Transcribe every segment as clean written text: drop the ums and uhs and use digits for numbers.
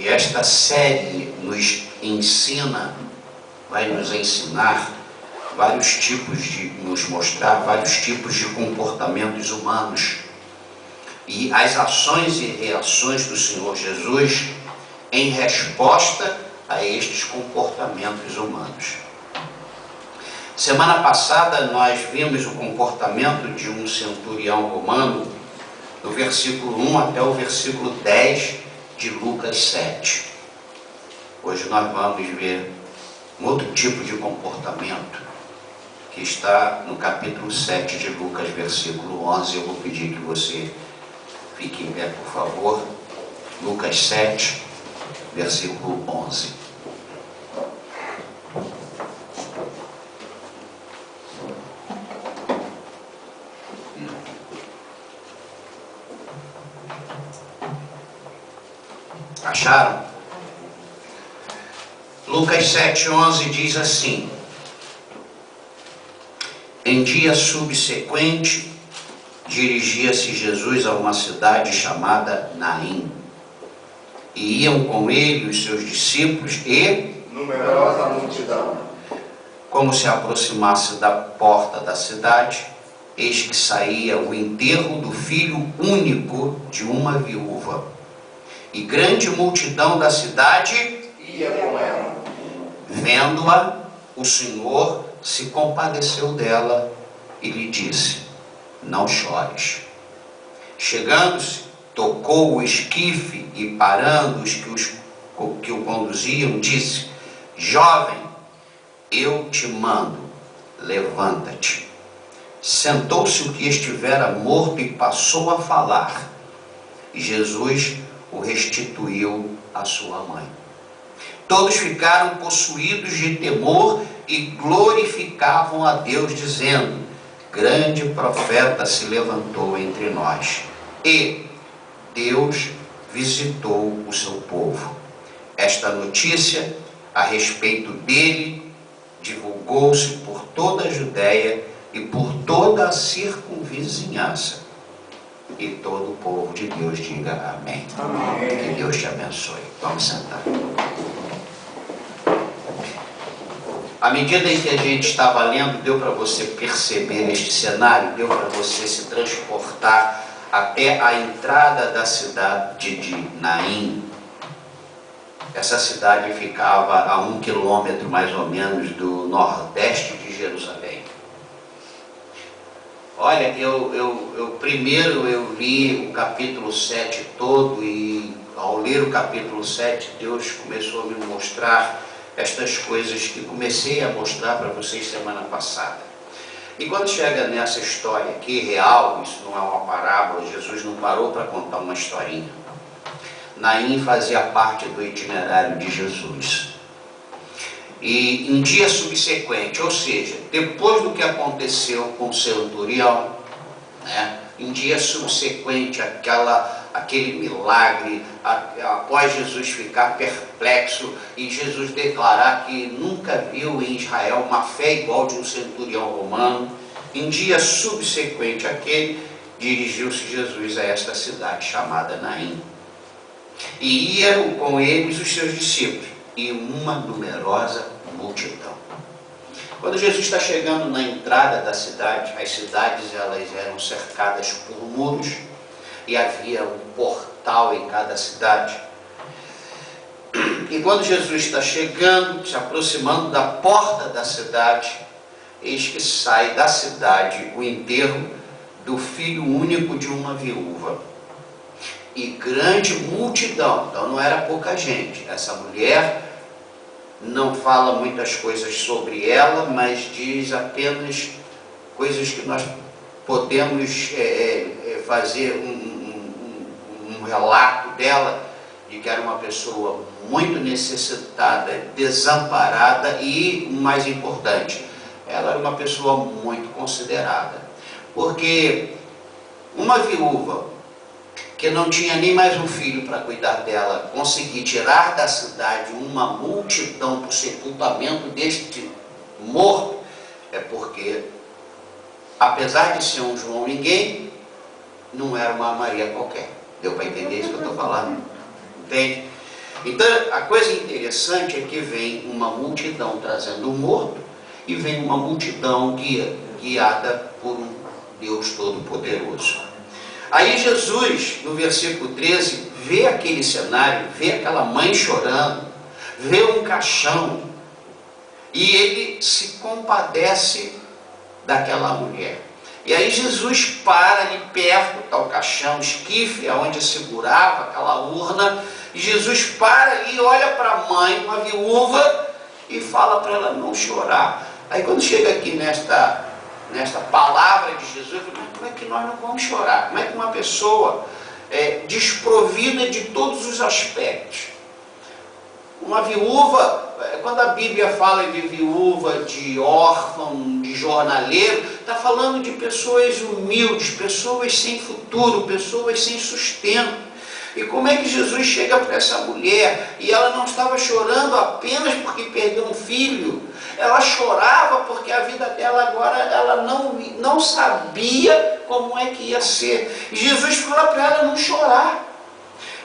E esta série vai nos ensinar vários tipos nos mostrar vários tipos de comportamentos humanos e as ações e reações do Senhor Jesus em resposta a estes comportamentos humanos. Semana passada nós vimos o comportamento de um centurião romano do versículo 1 até o versículo 10 de Lucas 7. Hoje nós vamos ver um outro tipo de comportamento que está no capítulo 7 de Lucas, versículo 11. Eu vou pedir que você fique em pé, por favor. Lucas 7, versículo 11. Acharam? Lucas 7,11 diz assim: em dia subsequente, dirigia-se Jesus a uma cidade chamada Naim, e iam com ele os seus discípulos e numerosa multidão. Como se aproximasse da porta da cidade, eis que saía o enterro do filho único de uma viúva, e grande multidão da cidade ia com ela. Vendo-a, o Senhor se compadeceu dela e lhe disse: não chores. Chegando-se, tocou o esquife e, parando os que o conduziam, disse: jovem, eu te mando, levanta-te. Sentou-se o que estivera morto e passou a falar. E Jesus o restituiu à sua mãe. Todos ficaram possuídos de temor e glorificavam a Deus, dizendo: grande profeta se levantou entre nós, e Deus visitou o seu povo. Esta notícia a respeito dele divulgou-se por toda a Judéia e por toda a circunvizinhança. E todo o povo de Deus diga amém. Amém. Que Deus te abençoe. Vamos sentar. À medida em que a gente estava lendo, deu para você perceber este cenário, deu para você se transportar até a entrada da cidade de Naim. Essa cidade ficava a 1 quilômetro mais ou menos do nordeste de Jerusalém. Olha, primeiro eu li o capítulo 7 todo, e ao ler o capítulo 7, Deus começou a me mostrar estas coisas que comecei a mostrar para vocês semana passada. E quando chega nessa história aqui, real, isso não é uma parábola, Jesus não parou para contar uma historinha. Naim fazia parte do itinerário de Jesus. E em dia subsequente, ou seja, depois do que aconteceu com o centurião, em dia subsequente aquele milagre, após Jesus ficar perplexo e Jesus declarar que nunca viu em Israel uma fé igual de um centurião romano, em dia subsequente àquele, dirigiu-se Jesus a esta cidade chamada Naim. E iam com eles os seus discípulos e uma numerosa multidão. Quando Jesus está chegando na entrada da cidade, as cidades elas eram cercadas por muros e havia um portal em cada cidade. E quando Jesus está chegando, se aproximando da porta da cidade, eis que sai da cidade o enterro do filho único de uma viúva. E grande multidão, então não era pouca gente. Essa mulher não fala muitas coisas sobre ela, mas diz apenas coisas que nós podemos fazer um relato dela, de que era uma pessoa muito necessitada, desamparada e, o mais importante, ela era uma pessoa muito considerada. Porque uma viúva que não tinha nem mais um filho para cuidar dela, conseguir tirar da cidade uma multidão para o sepultamento deste morto, é porque, apesar de ser um João ninguém, não era uma Maria qualquer. Deu para entender isso que eu estou falando? Entende? Então, a coisa interessante é que vem uma multidão trazendo o morto e vem uma multidão guiada por um Deus Todo-Poderoso. Aí Jesus, no versículo 13, vê aquele cenário, vê aquela mãe chorando, vê um caixão, e ele se compadece daquela mulher. E aí Jesus para ali perto, está o caixão, esquife, onde segurava aquela urna, e Jesus para ali, olha para a mãe, uma viúva, e fala para ela não chorar. Aí quando chega aqui nesta palavra de Jesus, eu falo, mas como é que nós não vamos chorar? Como é que uma pessoa desprovida de todos os aspectos, uma viúva, quando a Bíblia fala de viúva, de órfão, de jornaleiro, está falando de pessoas humildes, pessoas sem futuro, pessoas sem sustento. E como é que Jesus chega para essa mulher? E ela não estava chorando apenas porque perdeu um filho, ela chorava porque a vida dela agora, ela não sabia como é que ia ser. E Jesus fala para ela não chorar.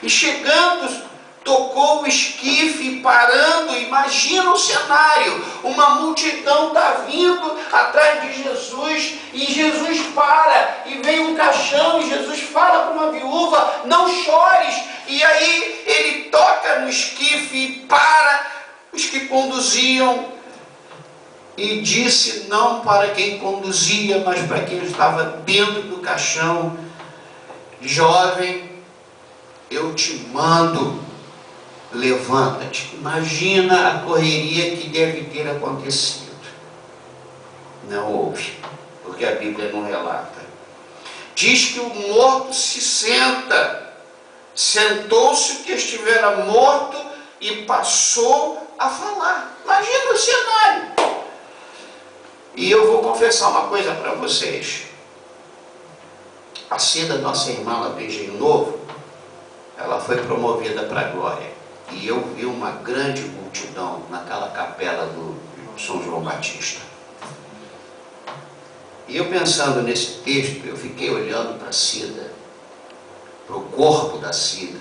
E chegando, tocou o esquife, parando, imagina o cenário, uma multidão está vindo atrás de Jesus, e Jesus para, e vem um caixão, e Jesus fala para uma viúva, não chores, e aí ele toca no esquife e para os que conduziam, e disse não para quem conduzia, mas para quem estava dentro do caixão, jovem, eu te mando, levanta-te. Imagina a correria que deve ter acontecido. Não houve, porque a Bíblia não relata. Diz que o morto se senta, sentou-se o que estivera morto e passou a falar. Imagina o cenário. E eu vou confessar uma coisa para vocês. A Cida, nossa irmã lá do Engenho Novo, ela foi promovida para a glória. E eu vi uma grande multidão naquela capela do São João Batista. E eu pensando nesse texto, eu fiquei olhando para a Cida, para o corpo da Cida,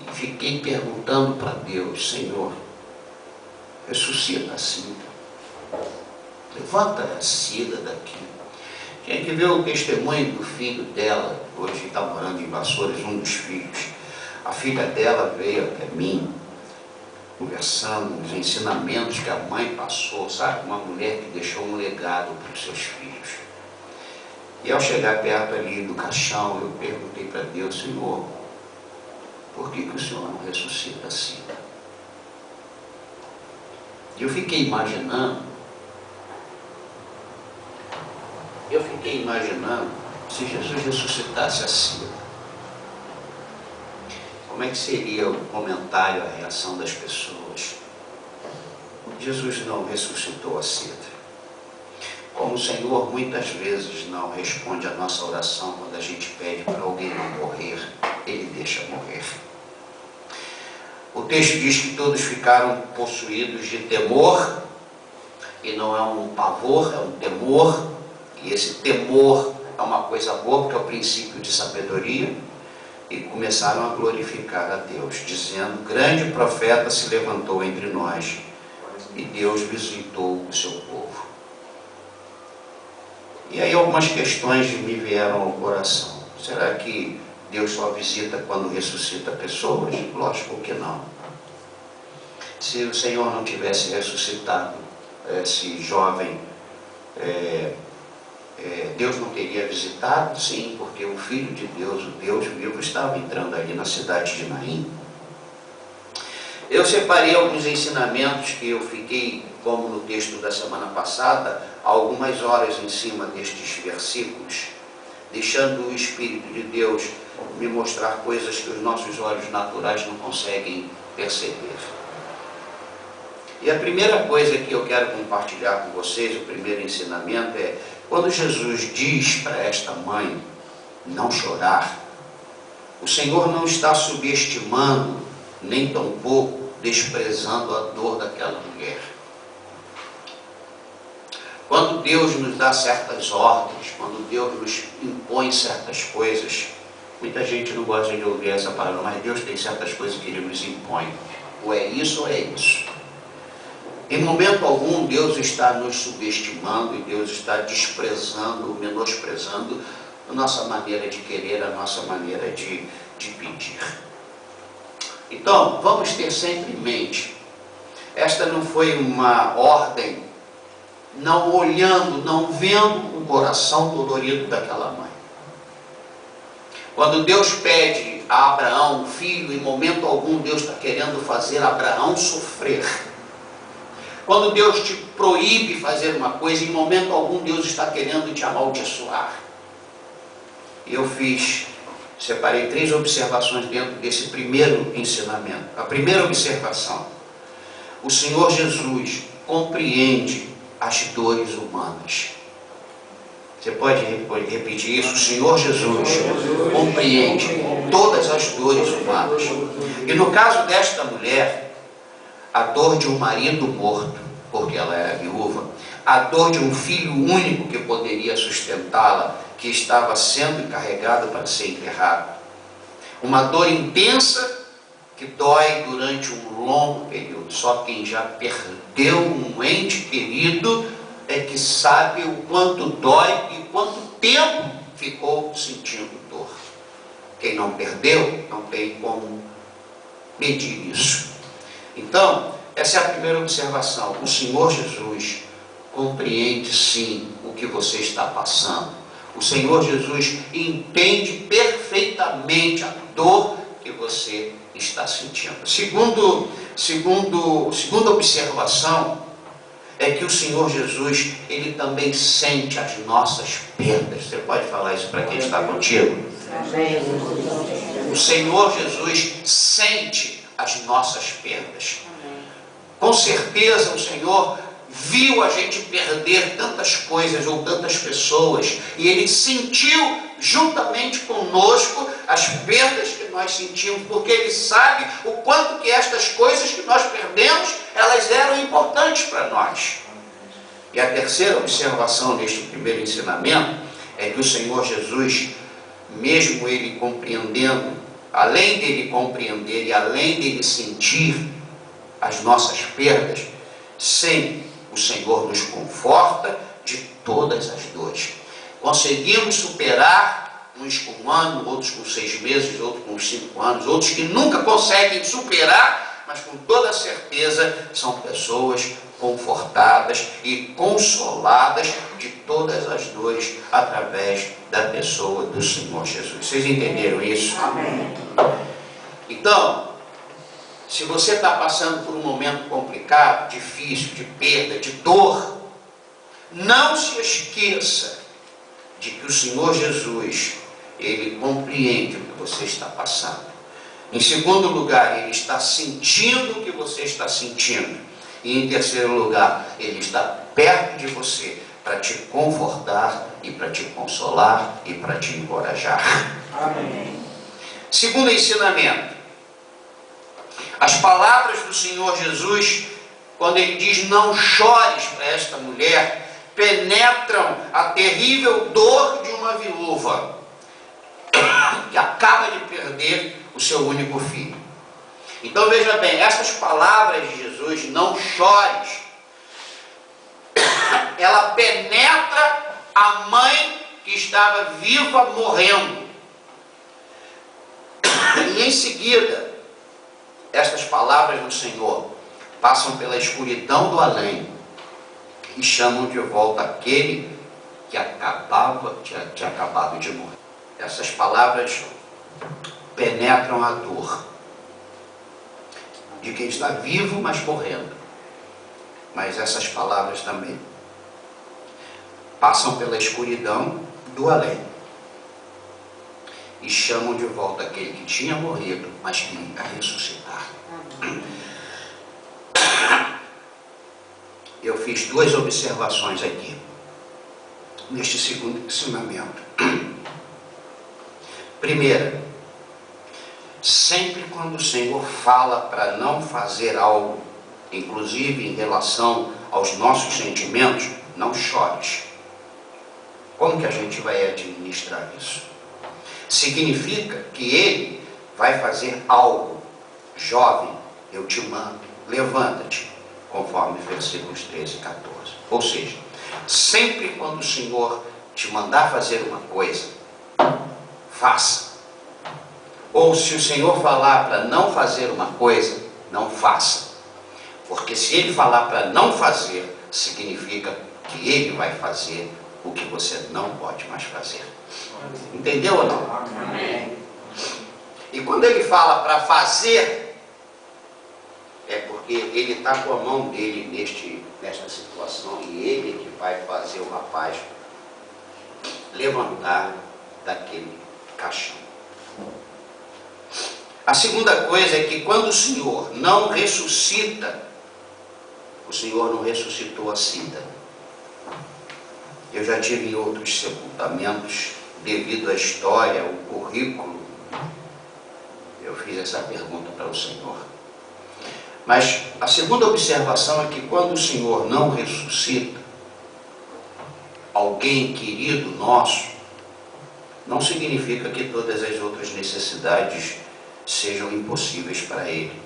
e fiquei perguntando para Deus, Senhor, ressuscita a Cida. Levanta a Cida daqui. Tinha que ver o testemunho do filho dela, hoje está morando em Vassouras, um dos filhos. A filha dela veio até mim, conversando os ensinamentos que a mãe passou, sabe? Uma mulher que deixou um legado para os seus filhos. E ao chegar perto ali do caixão, eu perguntei para Deus, Senhor, por que o Senhor não ressuscita a Cida? E eu fiquei imaginando se Jesus ressuscitasse a Cida, como é que seria o comentário, a reação das pessoas? Jesus não ressuscitou a Cida. Como o Senhor muitas vezes não responde a nossa oração quando a gente pede para alguém não morrer, Ele deixa morrer. O texto diz que todos ficaram possuídos de temor, e não é um pavor, é um temor, e esse temor é uma coisa boa, porque é o princípio de sabedoria, e começaram a glorificar a Deus, dizendo, grande profeta se levantou entre nós, e Deus visitou o seu povo. E aí algumas questões me vieram ao coração. Será que Deus só visita quando ressuscita pessoas? Lógico que não. Se o Senhor não tivesse ressuscitado esse jovem, Deus não teria visitado? Sim, porque o Filho de Deus, o Deus vivo, estava entrando ali na cidade de Naim. Eu separei alguns ensinamentos que eu fiquei, como no texto da semana passada, algumas horas em cima destes versículos, deixando o Espírito de Deus me mostrar coisas que os nossos olhos naturais não conseguem perceber. E a primeira coisa que eu quero compartilhar com vocês, o primeiro ensinamento é, quando Jesus diz para esta mãe não chorar, o Senhor não está subestimando, nem tampouco desprezando a dor daquela mulher. Quando Deus nos dá certas ordens, quando Deus nos impõe certas coisas, Muita gente não gosta de ouvir essa palavra, mas Deus tem certas coisas que Ele nos impõe. Ou é isso ou é isso. Em momento algum, Deus está nos subestimando e Deus está desprezando, menosprezando a nossa maneira de querer, a nossa maneira de pedir. Então, vamos ter sempre em mente, esta não foi uma ordem, não olhando, não vendo o coração dolorido daquela mãe. Quando Deus pede a Abraão um filho, em momento algum Deus está querendo fazer Abraão sofrer. Quando Deus te proíbe fazer uma coisa, em momento algum Deus está querendo te amaldiçoar. Eu separei 3 observações dentro desse primeiro ensinamento. A primeira observação: o Senhor Jesus compreende as dores humanas. Você pode repetir isso? O Senhor Jesus compreende todas as dores humanas. E no caso desta mulher, a dor de um marido morto, porque ela era viúva, a dor de um filho único que poderia sustentá-la, que estava sendo encarregado para ser enterrado. Uma dor intensa que dói durante um longo período. Só quem já perdeu um ente querido é que sabe o quanto dói e quanto tempo ficou sentindo dor. Quem não perdeu, não tem como medir isso. Então, essa é a primeira observação. O Senhor Jesus compreende sim o que você está passando. O Senhor Jesus entende perfeitamente a dor que você está sentindo. Segunda observação é que o Senhor Jesus, Ele também sente as nossas perdas. Você pode falar isso para quem está contigo? O Senhor Jesus sente as nossas perdas. Com certeza o Senhor viu a gente perder tantas coisas ou tantas pessoas, e Ele sentiu juntamente conosco as perdas que nós sentimos, porque Ele sabe o quanto que estas coisas que nós perdemos, elas eram importantes para nós. E a terceira observação deste primeiro ensinamento é que o Senhor Jesus, mesmo Ele compreendendo, além dele compreender e além dele sentir as nossas perdas, sempre o Senhor nos conforta de todas as dores. Conseguimos superar, uns com 1 ano, outros com 6 meses, outros com 5 anos, outros que nunca conseguem superar, mas com toda certeza são pessoas confortadas e consoladas de todas as dores através da pessoa do Senhor Jesus. Vocês entenderam isso? Amém. Então, se você está passando por um momento complicado, difícil, de perda, de dor, não se esqueça de que o Senhor Jesus, Ele compreende o que você está passando. Em segundo lugar, Ele está sentindo o que você está sentindo. E em terceiro lugar, Ele está perto de você para te confortar e para te consolar e para te encorajar. Amém. Segundo ensinamento: as palavras do Senhor Jesus, quando Ele diz não chores para esta mulher, penetram a terrível dor de uma viúva que acaba de perder o seu único filho. Então veja bem, essas palavras de Jesus, não chores, ela penetra a mãe que estava viva morrendo. E em seguida, estas palavras do Senhor passam pela escuridão do além e chamam de volta aquele que tinha acabado de morrer. Essas palavras penetram a dor de quem está vivo, mas morrendo. Mas essas palavras também passam pela escuridão do além e chamam de volta aquele que tinha morrido, mas que ia ressuscitar. Eu fiz 2 observações aqui, neste segundo ensinamento. Primeira, sempre quando o Senhor fala para não fazer algo, inclusive em relação aos nossos sentimentos, não chores. Como que a gente vai administrar isso? significa que Ele vai fazer algo. Jovem, eu te mando, levanta-te, conforme versículos 13 e 14. Ou seja, sempre quando o Senhor te mandar fazer uma coisa, faça. Ou se o Senhor falar para não fazer uma coisa, não faça. Porque se Ele falar para não fazer, significa que Ele vai fazer o que você não pode mais fazer. Entendeu ou não? Amém. E quando Ele fala para fazer, é porque Ele está com a mão dele nesta situação, e Ele que vai fazer o rapaz levantar daquele caixão. A segunda coisa é que quando o Senhor não ressuscita, o Senhor não ressuscitou a Cida. Eu já tive em outros sepultamentos, devido à história, o currículo, eu fiz essa pergunta para o Senhor. Mas a segunda observação é que quando o Senhor não ressuscita alguém querido nosso, não significa que todas as outras necessidades sejam impossíveis para Ele.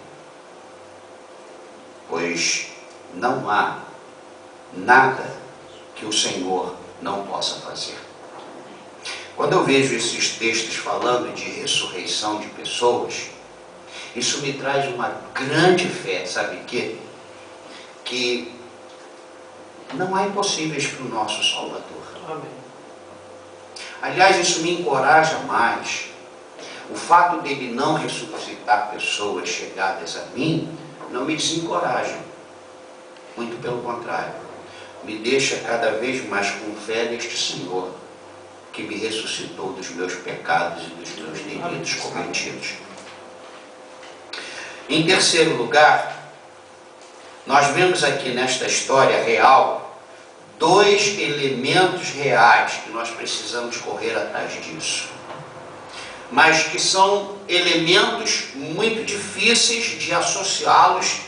Pois não há nada que o Senhor não possa fazer. Quando eu vejo esses textos falando de ressurreição de pessoas, isso me traz uma grande fé, sabe o quê? Que não há impossíveis para o nosso Salvador. Amém. Aliás, isso me encoraja mais. O fato dele não ressuscitar pessoas chegadas a mim, não me desencoraja. Muito pelo contrário. Me deixa cada vez mais com fé neste Senhor, que me ressuscitou dos meus pecados e dos meus delitos cometidos. Em terceiro lugar, nós vemos aqui nesta história real, dois elementos reais que nós precisamos correr atrás disso. Mas que são elementos muito difíceis de associá-los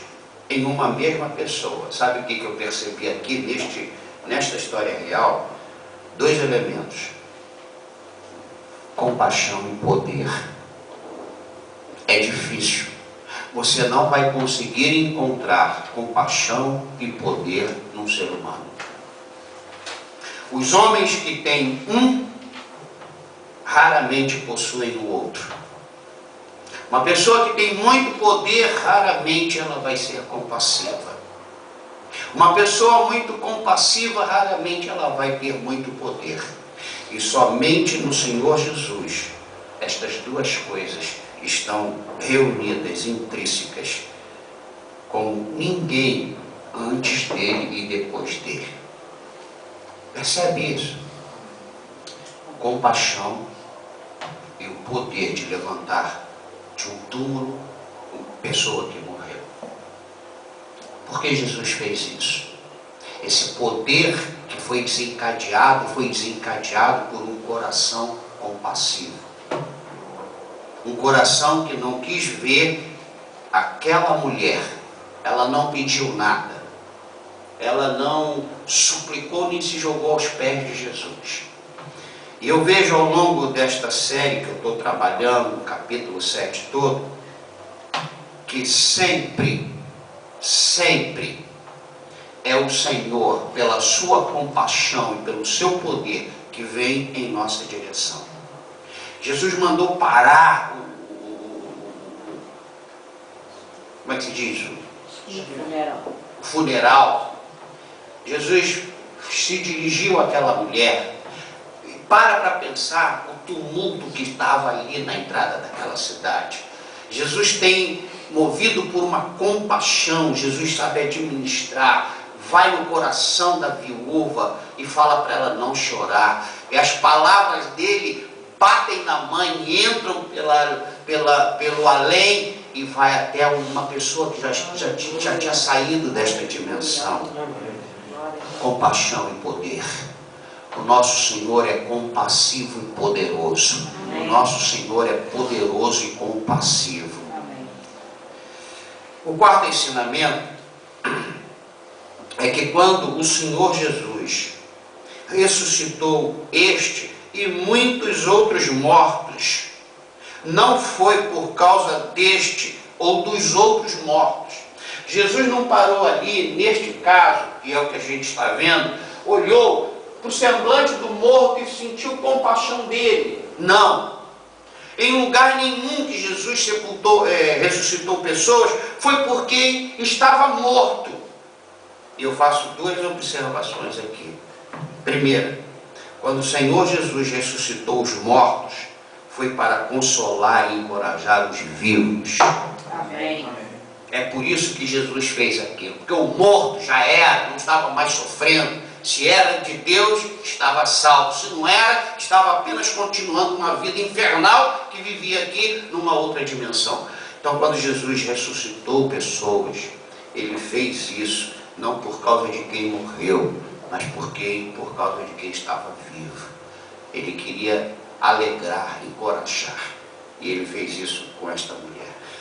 em uma mesma pessoa. Sabe o que eu percebi aqui nesta história real? Dois elementos: compaixão e poder. É difícil. Você não vai conseguir encontrar compaixão e poder num ser humano. Os homens que têm um, raramente possuem o outro. Uma pessoa que tem muito poder, raramente ela vai ser compassiva. Uma pessoa muito compassiva, raramente ela vai ter muito poder. E somente no Senhor Jesus, estas duas coisas estão reunidas, intrínsecas, como ninguém antes dele e depois dele. Percebe isso? Compaixão e o poder de levantar de um túmulo uma pessoa que morreu. Por que Jesus fez isso? Esse poder que foi desencadeado por um coração compassivo. Um coração que não quis ver aquela mulher. Ela não pediu nada. Ela não suplicou nem se jogou aos pés de Jesus. E eu vejo ao longo desta série que eu estou trabalhando, no capítulo 7 todo, que sempre é o Senhor, pela sua compaixão e pelo seu poder, que vem em nossa direção. Jesus mandou parar como é que se diz? O funeral. Jesus se dirigiu àquela mulher. Para pensar o tumulto que estava ali na entrada daquela cidade. Jesus tem, movido por uma compaixão, Jesus sabe administrar, vai no coração da viúva e fala para ela não chorar. E as palavras dele batem na mãe, entram pelo além e vai até uma pessoa que já tinha saído desta dimensão. Compaixão e poder. O nosso Senhor é compassivo e poderoso. O nosso Senhor é poderoso e compassivo. O quarto ensinamento é que quando o Senhor Jesus ressuscitou este e muitos outros mortos. Não foi por causa deste ou dos outros mortos. Jesus não parou ali, neste caso, que é o que a gente está vendo, olhou para o semblante do morto e sentiu compaixão dele. Não. Em lugar nenhum que Jesus ressuscitou pessoas, foi porque estava morto. Eu faço duas observações aqui. Primeira, quando o Senhor Jesus ressuscitou os mortos, foi para consolar e encorajar os vivos. Amém. É por isso que Jesus fez aquilo, porque o morto já era, não estava mais sofrendo. Se era de Deus, estava salvo. Se não era, estava apenas continuando uma vida infernal que vivia aqui numa outra dimensão. Então, quando Jesus ressuscitou pessoas, ele fez isso não por causa de quem morreu, mas por causa de quem estava vivo. Ele queria alegrar, encorajar. E ele fez isso com esta mulher.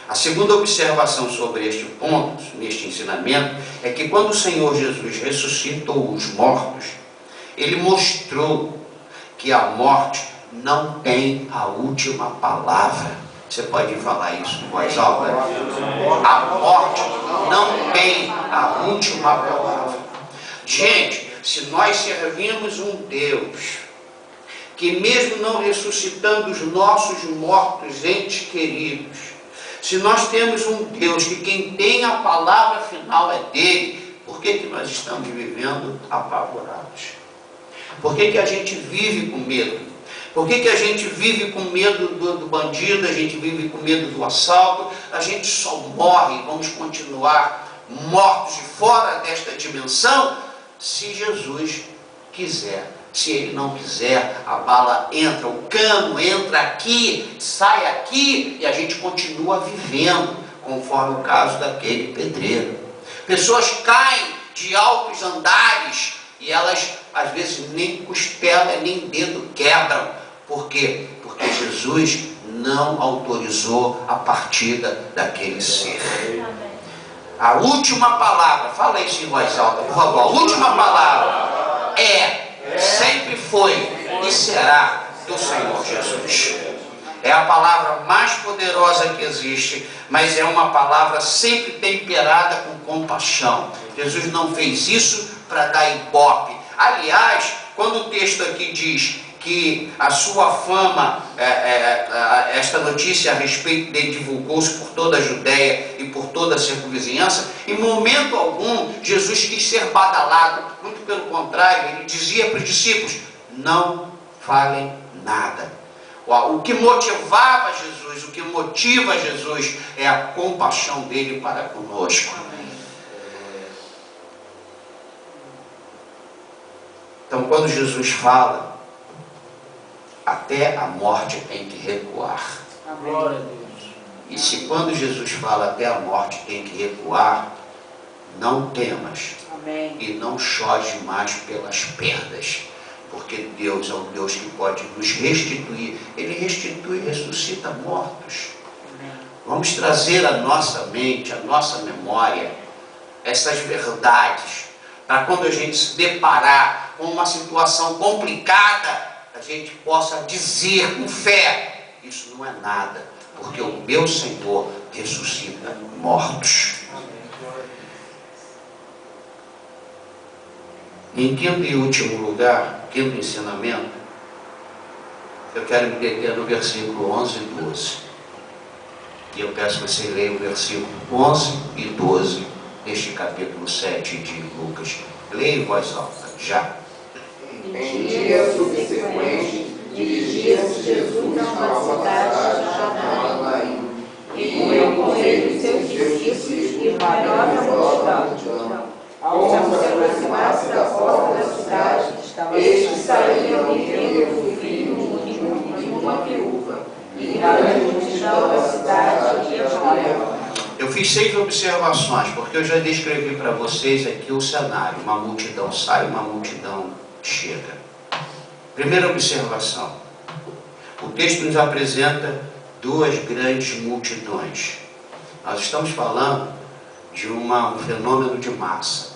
A segunda observação sobre este ponto, neste ensinamento, é que quando o Senhor Jesus ressuscitou os mortos, ele mostrou que a morte não tem a última palavra. Você pode falar isso em voz alta? A morte não tem a última palavra. Gente, se nós servimos um Deus que mesmo não ressuscitando os nossos mortos entes queridos, se nós temos um Deus que quem tem a palavra final é dele, por que nós estamos vivendo apavorados? Por que a gente vive com medo? Por que a gente vive com medo do bandido, a gente vive com medo do assalto, a gente só morre, vamos continuar mortos de fora desta dimensão, se Jesus quiser. Se ele não quiser, a bala entra, o cano entra aqui, sai aqui, e a gente continua vivendo, conforme o caso daquele pedreiro. Pessoas caem de altos andares, e elas, às vezes, nem costela, nem dedo quebram. Por quê? Porque Jesus não autorizou a partida daquele ser. A última palavra, fala isso em voz alta, por favor, a última palavra sempre foi e será do Senhor Jesus. É a palavra mais poderosa que existe, mas é uma palavra sempre temperada com compaixão. Jesus não fez isso para dar ibope. Aliás, quando o texto aqui diz que a sua fama, esta notícia a respeito dele divulgou-se por toda a Judéia e por toda a circunvizinhança, em momento algum Jesus quis ser badalado, muito pelo contrário, ele dizia para os discípulos, não falem nada. O que motivava Jesus, o que motiva Jesus é a compaixão dele para conosco. Então, quando Jesus fala, até a morte tem que recuar. Glória a Deus. E se quando Jesus fala até a morte tem que recuar, não temas. Amém. E não chore mais pelas perdas. Porque Deus é um Deus que pode nos restituir. Ele restitui e ressuscita mortos. Amém. Vamos trazer à nossa mente, à nossa memória, essas verdades. Para quando a gente se deparar com uma situação complicada, a gente possa dizer com fé, isso não é nada, porque o meu Senhor ressuscita mortos. Em quinto e último lugar, quinto ensinamento, eu quero me deter no versículo 11 e 12. E eu peço que você leia o versículo 11 e 12 deste capítulo 7 de Lucas. Leia em voz alta, já. Em dia subsequente, dirigia-se Jesus a uma cidade chamada Naim, e iam com ele os seus discípulos e numerosa multidão. Ao se aproximasse da porta da cidade, estes saíam e viram o filho de uma viúva, e grande multidão da cidade ia com ela. Eu fiz 6 observações, porque eu já descrevi para vocês aqui o cenário. Uma multidão sai, uma multidão chega. Primeira observação. O texto nos apresenta 2 grandes multidões. Nós estamos falando de um fenômeno de massa.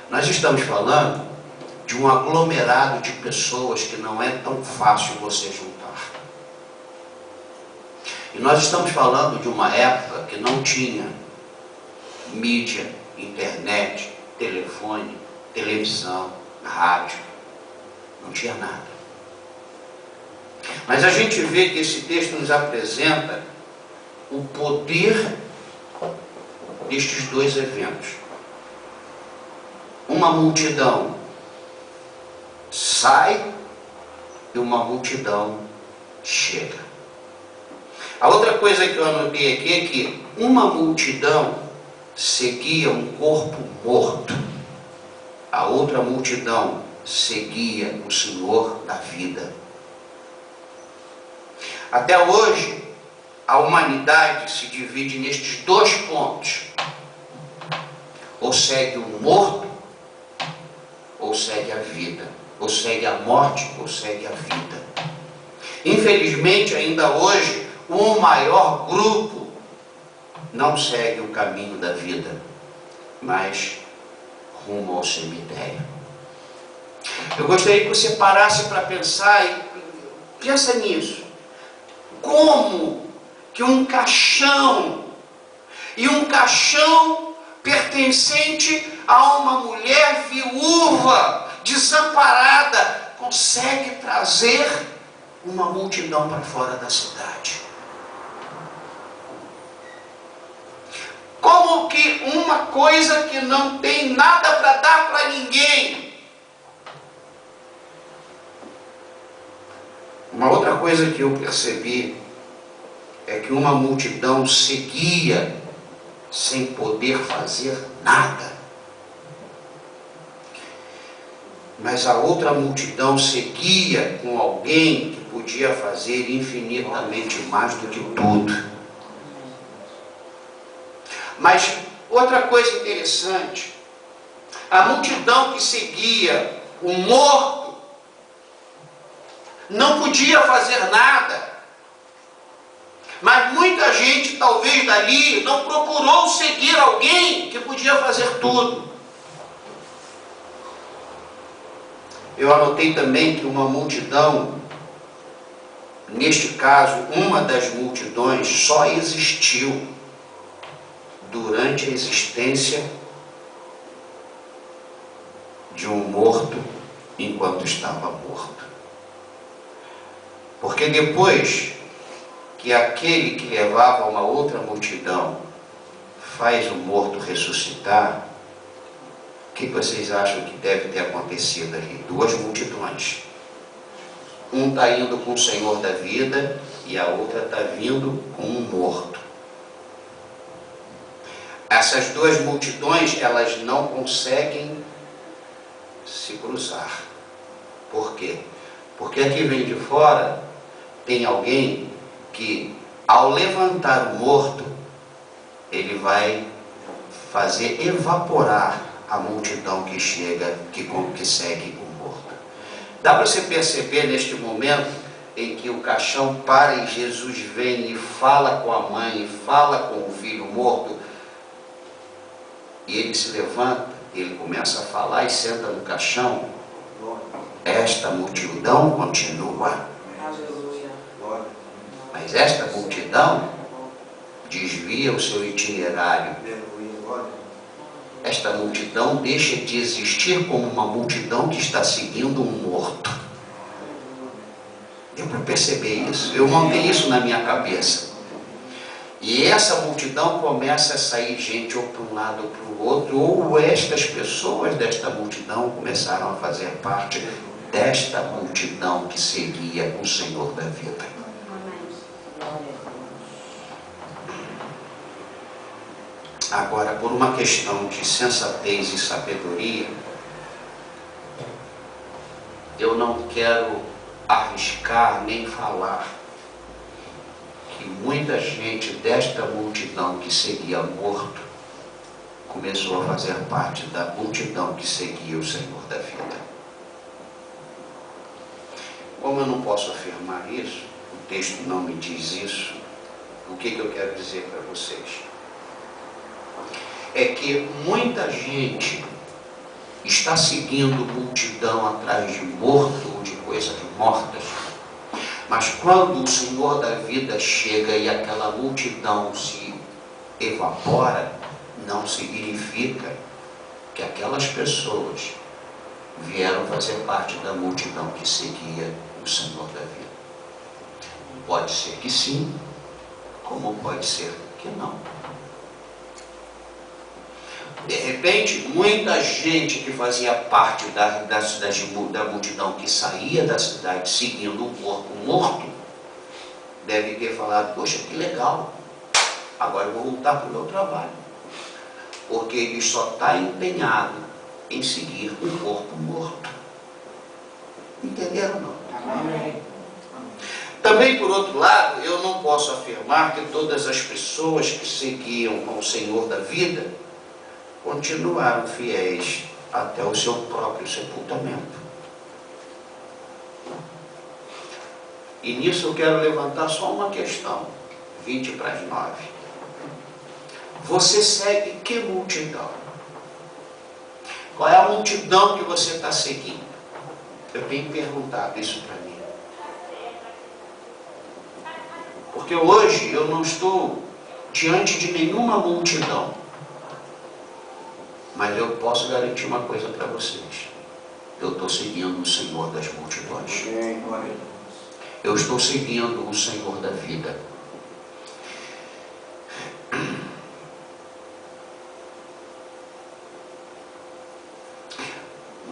Nós estamos falando de um aglomerado de pessoas que não é tão fácil você juntar. E nós estamos falando de uma época que não tinha mídia, internet, telefone, televisão, rádio, não tinha nada. Mas a gente vê que esse texto nos apresenta o poder destes dois eventos. Uma multidão sai e uma multidão chega. A outra coisa que eu anotei aqui é que uma multidão seguia um corpo morto. A outra multidão seguia o Senhor da vida. Até hoje, a humanidade se divide nestes dois pontos. Ou segue o morto, ou segue a vida. Ou segue a morte, ou segue a vida. Infelizmente, ainda hoje, o maior grupo não segue o caminho da vida, mas rumo ao cemitério. Eu gostaria que você parasse para pensar e pensa nisso. Como que um caixão, e um caixão pertencente a uma mulher viúva, desamparada, consegue trazer uma multidão para fora da cidade? Como que uma coisa que não tem nada para dar para ninguém? Uma outra coisa que eu percebi é que uma multidão seguia sem poder fazer nada. Mas a outra multidão seguia com alguém que podia fazer infinitamente mais do que tudo. Mas outra coisa interessante, a multidão que seguia o morto não podia fazer nada. Mas muita gente, talvez dali, não procurou seguir alguém que podia fazer tudo. Eu anotei também que uma multidão, neste caso, uma das multidões, só existiu durante a existência de um morto enquanto estava morto. Porque depois que aquele que levava uma outra multidão faz o morto ressuscitar, o que vocês acham que deve ter acontecido ali? Duas multidões. Um está indo com o Senhor da vida e a outra está vindo com um morto. Essas duas multidões, elas não conseguem se cruzar. Por quê? Porque aqui vem de fora, tem alguém que, ao levantar o morto, ele vai fazer evaporar a multidão que chega, que segue o morto. Dá para você perceber neste momento em que o caixão para e Jesus vem e fala com a mãe, e fala com o filho morto, e ele se levanta, ele começa a falar e senta no caixão. Esta multidão continua. Mas esta multidão desvia o seu itinerário. Esta multidão deixa de existir como uma multidão que está seguindo um morto. Deu para perceber isso? Eu montei isso na minha cabeça. E essa multidão começa a sair gente ou para um lado ou para o outro, ou estas pessoas desta multidão começaram a fazer parte desta multidão que seguia o Senhor da vida. Agora, por uma questão de sensatez e sabedoria, eu não quero arriscar nem falar que muita gente desta multidão que seguia morto começou a fazer parte da multidão que seguia o Senhor da vida. Como eu não posso afirmar isso, o texto não me diz isso, o que eu quero dizer para vocês? É que muita gente está seguindo multidão atrás de morto ou de coisas mortas. Mas quando o Senhor da vida chega e aquela multidão se evapora, não significa que aquelas pessoas vieram fazer parte da multidão que seguia o Senhor da vida. Pode ser que sim, como pode ser que não. De repente, muita gente que fazia parte da multidão que saía da cidade seguindo um corpo morto, deve ter falado: poxa, que legal, agora eu vou voltar para o meu trabalho. Porque ele só está empenhado em seguir um corpo morto. Entenderam, não? Amém. Também, por outro lado, eu não posso afirmar que todas as pessoas que seguiam ao Senhor da vida continuaram fiéis até o seu próprio sepultamento. E nisso eu quero levantar só uma questão, 20 para as 9. Você segue que multidão? Qual é a multidão que você está seguindo? Eu tenho perguntado isso para mim. Porque hoje eu não estou diante de nenhuma multidão. Mas eu posso garantir uma coisa para vocês. Eu estou seguindo o Senhor das multidões. Eu estou seguindo o Senhor da vida.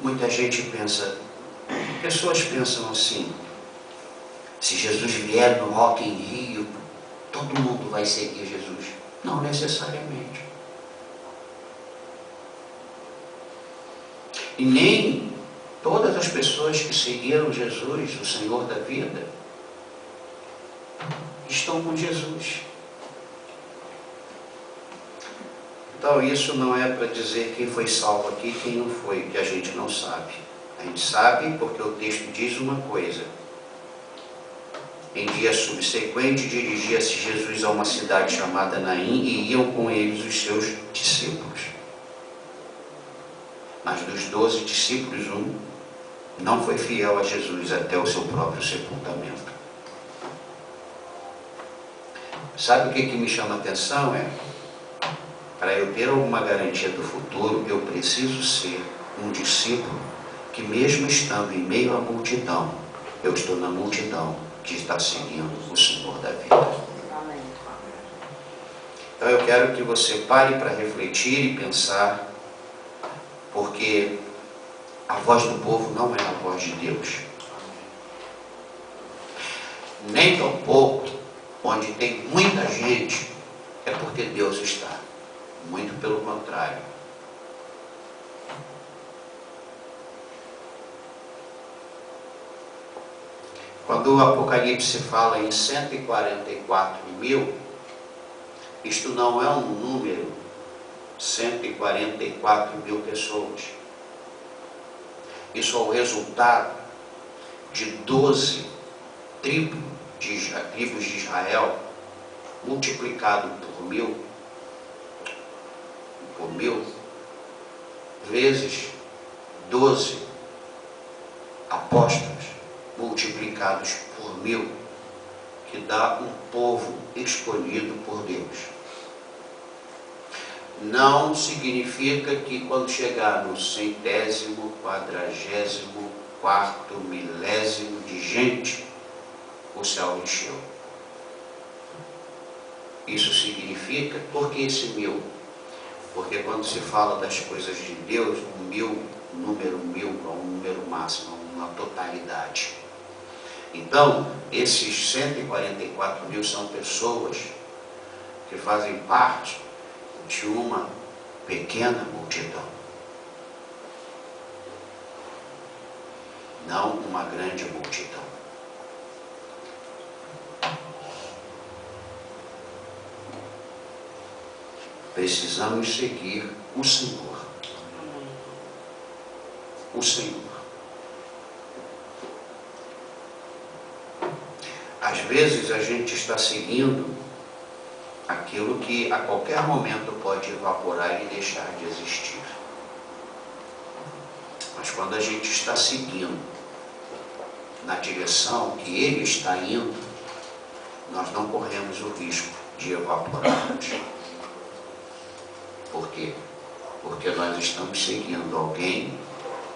Muita gente pensa, pessoas pensam assim: se Jesus vier no Rock in Rio, todo mundo vai seguir Jesus. Não necessariamente. E nem todas as pessoas que seguiram Jesus, o Senhor da vida, estão com Jesus. Então isso não é para dizer quem foi salvo aqui e quem não foi, que a gente não sabe. A gente sabe porque o texto diz uma coisa: em dia subsequente dirigia-se Jesus a uma cidade chamada Naim e iam com eles os seus discípulos. Mas dos 12 discípulos, um não foi fiel a Jesus até o seu próprio sepultamento. Sabe o que me chama a atenção? Para eu ter alguma garantia do futuro, eu preciso ser um discípulo que, mesmo estando em meio à multidão, eu estou na multidão que está seguindo o Senhor da vida. Então eu quero que você pare para refletir e pensar, porque a voz do povo não é a voz de Deus. Nem tampouco onde tem muita gente é porque Deus está. Muito pelo contrário. Quando o Apocalipse fala em 144.000, isto não é um número, 144.000 pessoas. Isso é o resultado de 12 tribos de Israel, multiplicado por mil, vezes 12 apóstolos, multiplicados por 1000, que dá um povo escolhido por Deus. Não significa que quando chegar no 100º, 40º, milésimo de gente, o céu encheu. Isso significa, por que esse 1000? Porque quando se fala das coisas de Deus, o número 1000 é um número máximo, uma totalidade. Então, esses 144.000 são pessoas que fazem parte de uma pequena multidão, não uma grande multidão. Precisamos seguir o Senhor. O Senhor. Às vezes a gente está seguindo aquilo que a qualquer momento pode evaporar e deixar de existir. Mas quando a gente está seguindo na direção que Ele está indo, nós não corremos o risco de evaporarmos. Por quê? Porque nós estamos seguindo alguém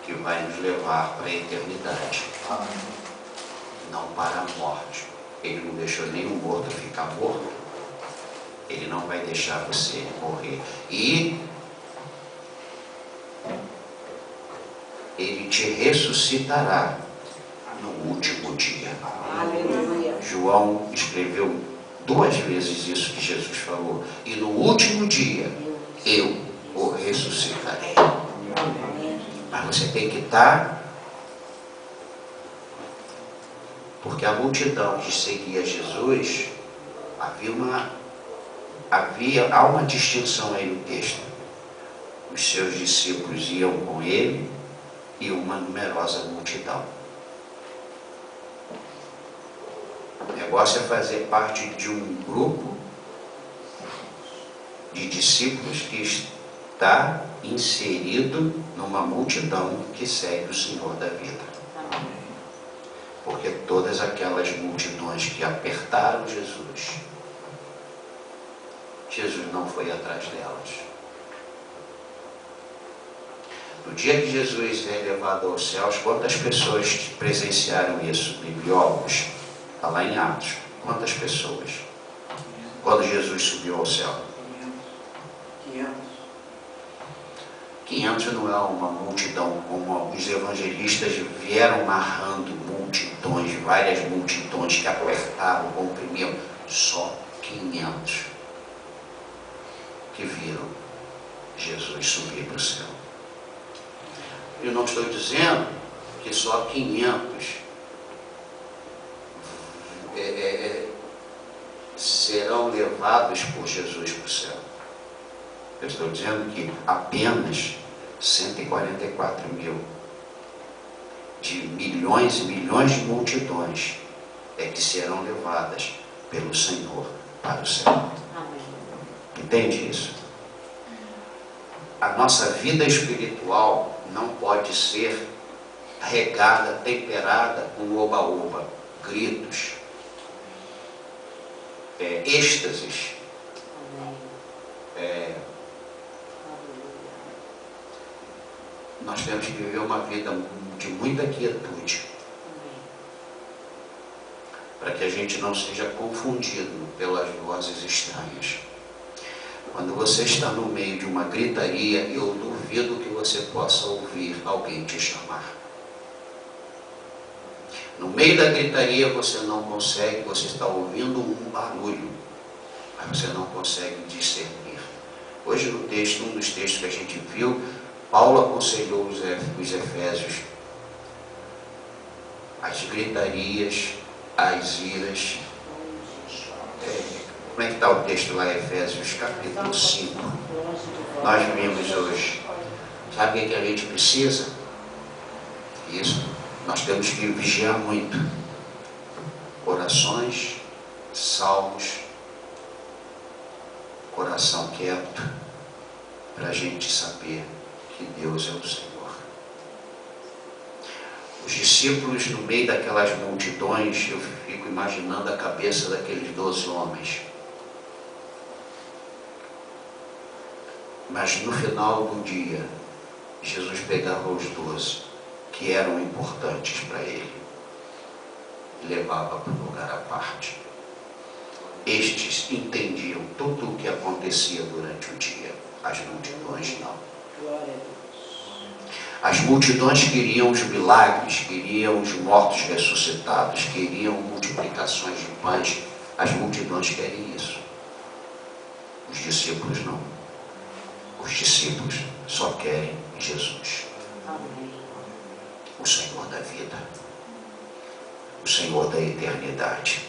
que vai nos levar para a eternidade, não para a morte. Ele não deixou nenhum morto ficar morto. Ele não vai deixar você morrer. E Ele te ressuscitará no último dia. Aleluia. João escreveu 2 vezes isso que Jesus falou. E no último dia, eu o ressuscitarei. Mas você tem que estar, porque a multidão que seguia Jesus, há uma distinção aí no texto. Os seus discípulos iam com ele e uma numerosa multidão. O negócio é fazer parte de um grupo de discípulos que está inserido numa multidão que segue o Senhor da vida. Porque todas aquelas multidões que apertaram Jesus, Jesus não foi atrás delas. No dia que Jesus é levado aos céus, quantas pessoas presenciaram isso? Bibliólogos, está lá em Atos. Quantas pessoas? Quando Jesus subiu ao céu? 500 não é uma multidão, como os evangelistas vieram narrando multidões, várias multidões que apertaram, comprimiam. Só 500 que viram Jesus subir para o céu. Eu não estou dizendo que só 500 serão levados por Jesus para o céu. Eu estou dizendo que apenas 144 mil de milhões e milhões de multidões é que serão levadas pelo Senhor para o céu. Entende isso? A nossa vida espiritual não pode ser regada, temperada com oba-oba, gritos, êxtases, nós temos que viver uma vida de muita quietude, para que a gente não seja confundido pelas vozes estranhas. Quando você está no meio de uma gritaria, eu duvido que você possa ouvir alguém te chamar. No meio da gritaria você não consegue, você está ouvindo um barulho, mas você não consegue discernir. Hoje no texto, um dos textos que a gente viu, Paulo aconselhou os efésios, as gritarias, as iras. Como é que está o texto lá em Efésios capítulo 5? Nós vimos hoje. Sabe o que a gente precisa? Isso. Nós temos que vigiar muito. Orações, salmos, coração quieto, para a gente saber que Deus é o Senhor. Os discípulos, no meio daquelas multidões, eu fico imaginando a cabeça daqueles 12 homens. Mas no final do dia, Jesus pegava os 12, que eram importantes para ele, e levava para um lugar à parte. Estes entendiam tudo o que acontecia durante o dia, as multidões não. As multidões queriam os milagres, queriam os mortos ressuscitados, queriam multiplicações de pães. As multidões querem isso. Os discípulos não. Os discípulos só querem Jesus. O Senhor da vida. O Senhor da eternidade.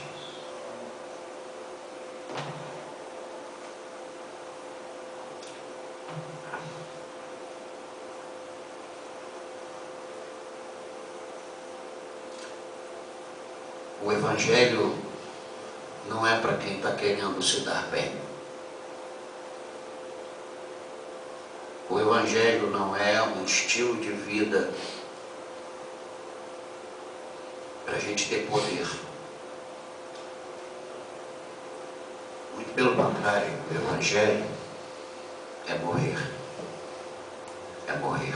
O Evangelho não é para quem está querendo se dar bem. O O Evangelho não é um estilo de vida para a gente ter poder. Muito pelo contrário, o Evangelho é morrer. É morrer.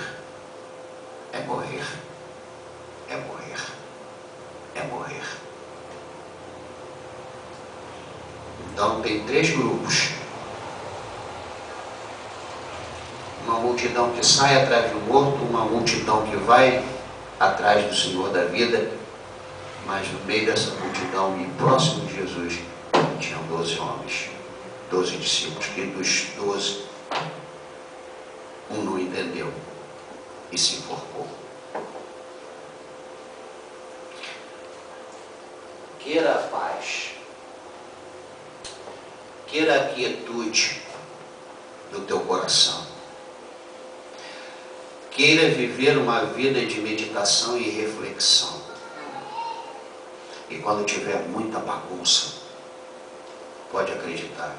É morrer. É morrer. É morrer. Então tem 3 grupos. Uma multidão que sai atrás do morto, uma multidão que vai atrás do Senhor da vida, mas no meio dessa multidão e próximo de Jesus tinham 12 homens, 12 discípulos, que dos 12 um não entendeu e se enforcou. Queira a paz, queira a quietude do teu coração, queira viver uma vida de meditação e reflexão. E quando tiver muita bagunça, pode acreditar,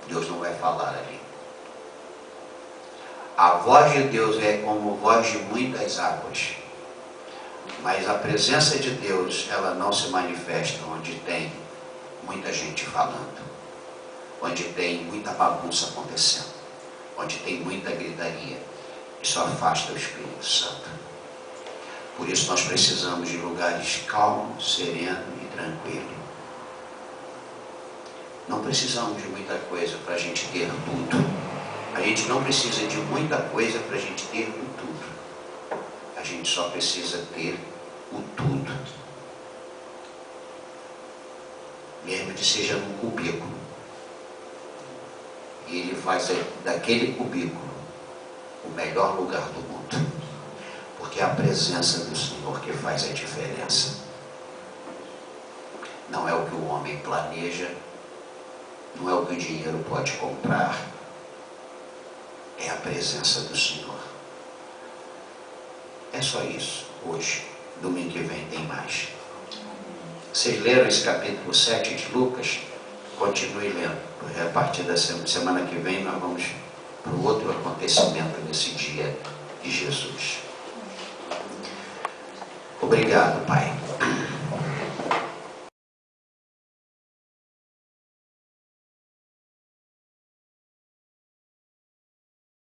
Deus não vai falar ali. A voz de Deus é como voz de muitas águas, mas a presença de Deus, ela não se manifesta onde tem muita gente falando, onde tem muita bagunça acontecendo, onde tem muita gritaria. Isso afasta o Espírito Santo. Por isso nós precisamos de lugares calmos, serenos e tranquilos. Não precisamos de muita coisa para a gente ter tudo. A gente não precisa de muita coisa para a gente ter o tudo. A gente só precisa ter o tudo. Mesmo que seja num cubículo. E ele faz daquele cubículo o melhor lugar do mundo. Porque é a presença do Senhor que faz a diferença. Não é o que o homem planeja, não é o que o dinheiro pode comprar, é a presença do Senhor. É só isso, hoje. Domingo que vem tem mais. Vocês leram esse capítulo 7 de Lucas? Continue lendo, porque a partir da semana que vem nós vamos para o outro acontecimento desse dia de Jesus. Obrigado, Pai.